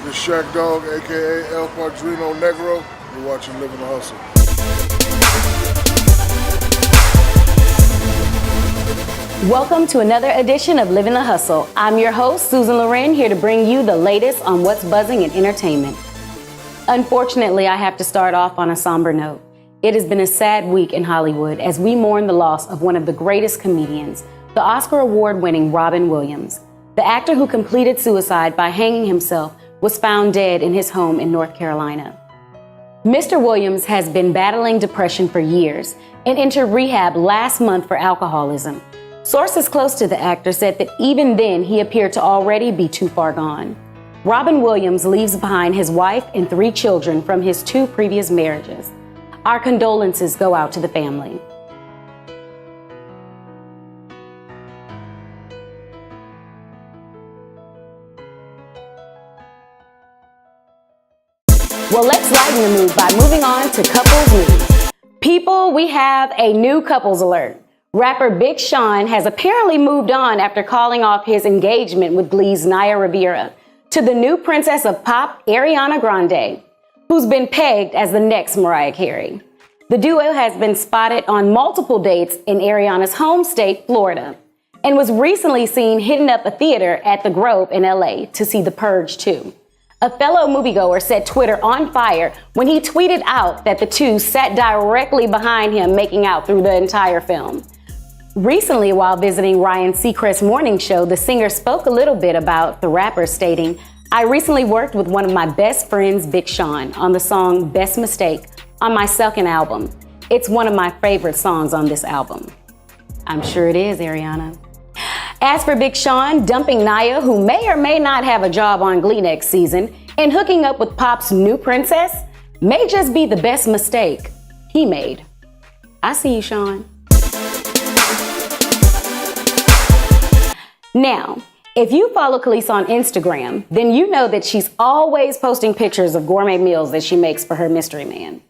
This Shaq Dog, aka El Padrino Negro. You're watching Livin the Hustle. Welcome to another edition of Livin the Hustle. I'm your host, Susan LOREN, here to bring you the latest on what's buzzing in entertainment. Unfortunately, I have to start off on a somber note. It has been a sad week in Hollywood as we mourn the loss of one of the greatest comedians, the Oscar award-winning Robin Williams. The actor who completed suicide by hanging himself was found dead in his home in North Carolina. Mr. Williams has been battling depression for years and entered rehab last month for alcoholism. Sources close to the actor said that even then he appeared to already be too far gone. Robin Williams leaves behind his wife and 3 children from his 2 previous marriages. Our condolences go out to the family. Well, let's lighten the mood by moving on to couples news. People, we have a new couples alert. Rapper Big Sean has apparently moved on after calling off his engagement with Glee's Naya Rivera to the new princess of pop, Ariana Grande, who's been pegged as the next Mariah Carey. The duo has been spotted on multiple dates in Ariana's home state, Florida, and was recently seen hitting up a theater at the Grove in LA to see The Purge 2. A fellow moviegoer set Twitter on fire when he tweeted out that the two sat directly behind him making out through the entire film. Recently, while visiting Ryan Seacrest's morning show, the singer spoke a little bit about the rapper, stating, "I recently worked with one of my best friends, Big Sean, on the song Best Mistake on my second album. It's one of my favorite songs on this album." I'm sure it is, Ariana. As for Big Sean dumping Naya, who may or may not have a job on Glee next season, and hooking up with Pop's new princess, may just be the best mistake he made. I see you, Sean. Now, if you follow Khalees on Instagram, then you know that she's always posting pictures of gourmet meals that she makes for her mystery man.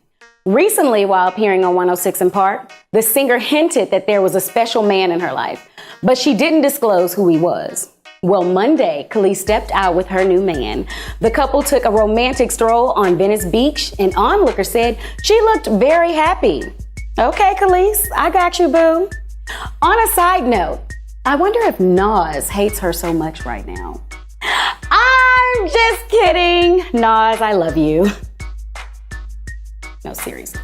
Recently, while appearing on 106 & Park, the singer hinted that there was a special man in her life, but she didn't disclose who he was. Well, Monday, Khalees stepped out with her new man. The couple took a romantic stroll on Venice Beach, and onlookers said she looked very happy. Okay, Khalees, I got you, boo. On a side note, I wonder if Nas hates her so much right now. I'm just kidding. Nas, I love you. No, seriously.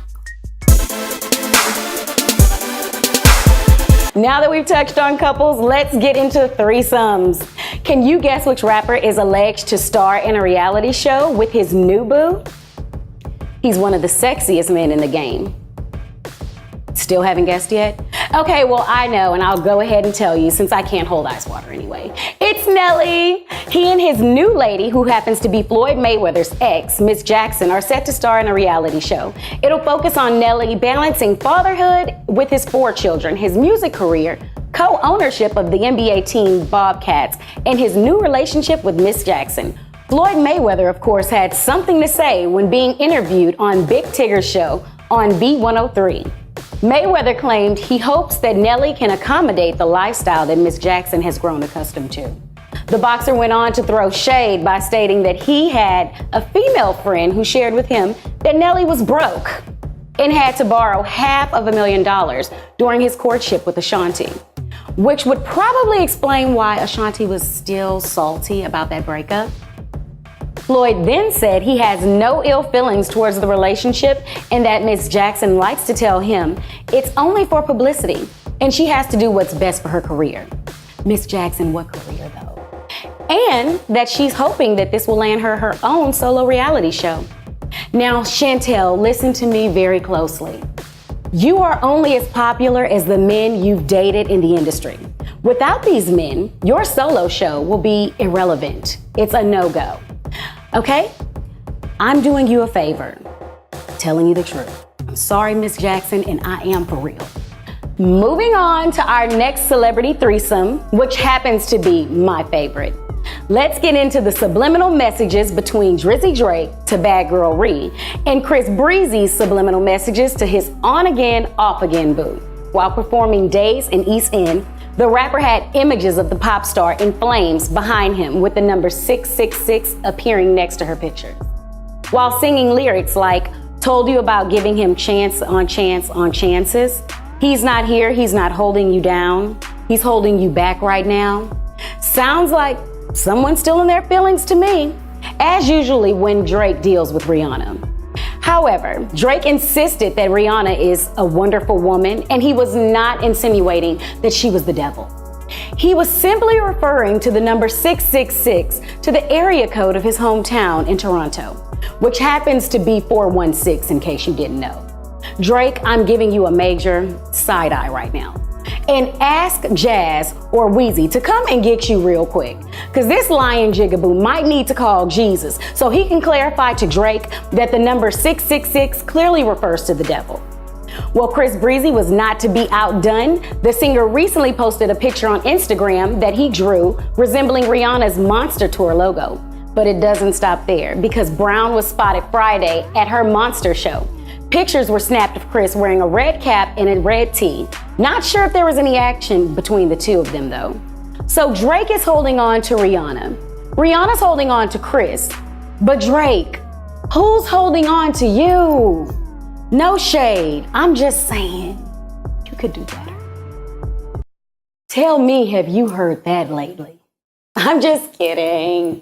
Now that we've touched on couples, let's get into threesomes. Can you guess which rapper is alleged to star in a reality show with his new boo? He's one of the sexiest men in the game. Still haven't guessed yet? Okay, well, I know, and I'll go ahead and tell you since I can't hold ice water anyway. It's Nelly. He and his new lady, who happens to be Floyd Mayweather's ex, Miss Jackson, are set to star in a reality show. It'll focus on Nelly balancing fatherhood with his 4 children, his music career, co-ownership of the NBA team Bobcats, and his new relationship with Miss Jackson. Floyd Mayweather, of course, had something to say when being interviewed on Big Tigger's show on B103. Mayweather claimed he hopes that Nelly can accommodate the lifestyle that Miss Jackson has grown accustomed to. The boxer went on to throw shade by stating that he had a female friend who shared with him that Nelly was broke and had to borrow $500,000 during his courtship with Ashanti, which would probably explain why Ashanti was still salty about that breakup. Floyd then said he has no ill feelings towards the relationship and that Miss Jackson likes to tell him it's only for publicity and she has to do what's best for her career. Miss Jackson, what career though? And that she's hoping that this will land her her own solo reality show. Now, Chantel, listen to me very closely. You are only as popular as the men you've dated in the industry. Without these men, your solo show will be irrelevant. It's a no-go. Okay? I'm doing you a favor, telling you the truth. I'm sorry, Miss Jackson, and I am for real. Moving on to our next celebrity threesome, which happens to be my favorite. Let's get into the subliminal messages between Drizzy Drake to Bad Girl Ree and Chris Breezy's subliminal messages to his on-again, off-again boo. While performing Days in East End, The rapper had images of the pop star in flames behind him with the number 666 appearing next to her picture, while singing lyrics like, "Told you about giving him chance on chances. He's not here, he's not holding you down. He's holding you back right now." Sounds like someone's still in their feelings to me, as usually when Drake deals with Rihanna. However, Drake insisted that Rihanna is a wonderful woman, and he was not insinuating that she was the devil. He was simply referring to the number 666 to the area code of his hometown in Toronto, which happens to be 416 in case you didn't know. Drake, I'm giving you a major side eye right now. And ask Jazz or Weezy to come and get you real quick, because this lion jigaboo might need to call Jesus so he can clarify to Drake that the number 666 clearly refers to the devil. Well, Breezy was not to be outdone. The singer recently posted a picture on Instagram that he drew resembling Rihanna's Monster Tour logo. But it doesn't stop there, because Brown was spotted Friday at her Monster show. Pictures were snapped of Chris wearing a red cap and a red tee. Not sure if there was any action between the two of them though. So Drake is holding on to Rihanna. Rihanna's holding on to Chris. But Drake, who's holding on to you? No shade, I'm just saying, you could do better. Tell me, have you heard that lately? I'm just kidding.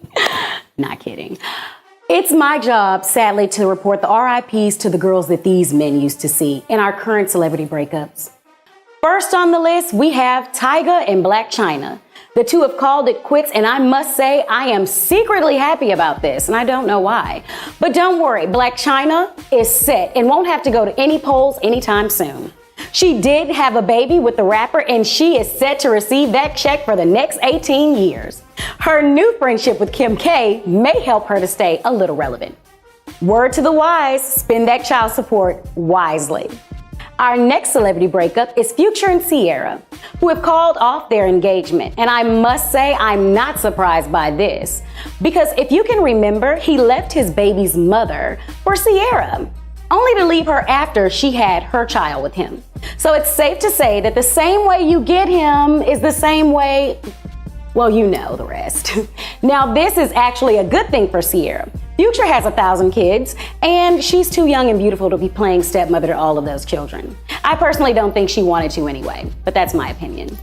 Not kidding. It's my job, sadly, to report the RIPs to the girls that these men used to see in our current celebrity breakups. First on the list, we have Tyga and BLAC CHINA. The two have called it quits, and I must say I am secretly happy about this, and I don't know why. But don't worry, BLAC CHINA is set and won't have to go to any polls anytime soon. She did have a baby with the rapper, and she is set to receive that check for the next 18 years. Her new friendship with Kim K may help her to stay a little relevant. Word to the wise, spend that child support wisely. Our next celebrity breakup is Future and Ciara, who have called off their engagement. And I must say, I'm not surprised by this, because if you can remember, he left his baby's mother for Ciara, only to leave her after she had her child with him. So it's safe to say that the same way you get him is the same way, well, you know the rest. Now, this is actually a good thing for Ciara. Future has 1,000 kids, and she's too young and beautiful to be playing stepmother to all of those children. I personally don't think she wanted to anyway, but that's my opinion.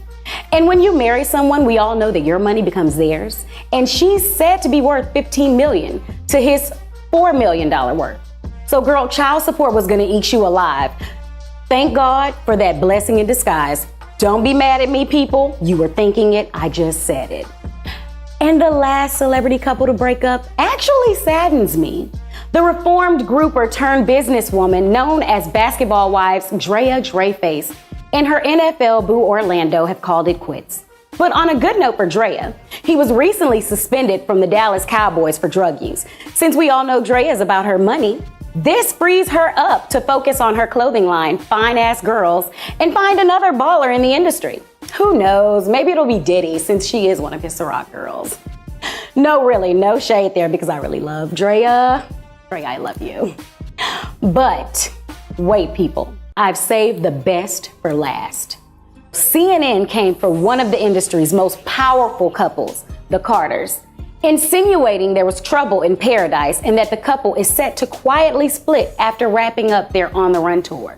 And when you marry someone, we all know that your money becomes theirs, and she's said to be worth $15 million to his $4 million worth. So girl, child support was gonna eat you alive. Thank God for that blessing in disguise. Don't be mad at me, people. You were thinking it, I just said it. And the last celebrity couple to break up actually saddens me. The reformed grouper turned businesswoman known as Basketball Wives DRAYA Drayface and her NFL boo Orlando have called it quits. But on a good note for DRAYA, he was recently suspended from the Dallas Cowboys for drug use. Since we all know DRAYA is about her money, this frees her up to focus on her clothing line, Fine Ass Girls, and find another baller in the industry. Who knows, maybe it'll be Diddy, since she is one of his Ciroc girls. No, really, no shade there, because I really love DRAYA. DRAYA, I love you. But wait, people, I've saved the best for last. CNN came for one of the industry's most powerful couples, the Carters, insinuating there was trouble in paradise and that the couple is set to quietly split after wrapping up their On the Run tour.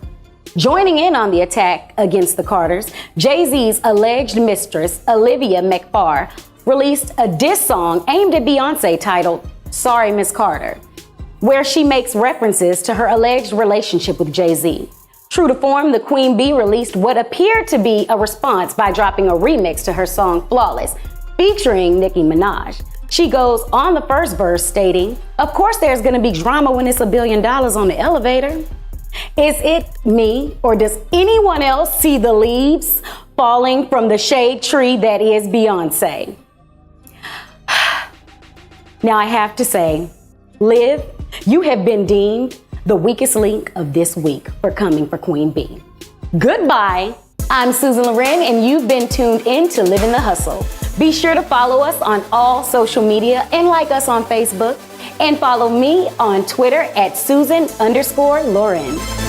Joining in on the attack against the Carters, Jay-Z's alleged mistress, Olivia McFarr, released a diss song aimed at Beyonce titled Sorry Miss Carter, where she makes references to her alleged relationship with Jay-Z. True to form, the Queen Bee released what appeared to be a response by dropping a remix to her song Flawless, featuring Nicki Minaj. She goes on the first verse stating, "Of course there's gonna be drama when it's $1 billion on the elevator. Is it me, or does anyone else see the leaves falling from the shade tree that is Beyonce?" Now I have to say, Liv, you have been deemed the weakest link of this week for coming for Queen Bee. Goodbye. I'm Susan LOREN, and you've been tuned in to Livin the Hustle. Be sure to follow us on all social media and like us on Facebook, and follow me on Twitter at Susan_LOREN.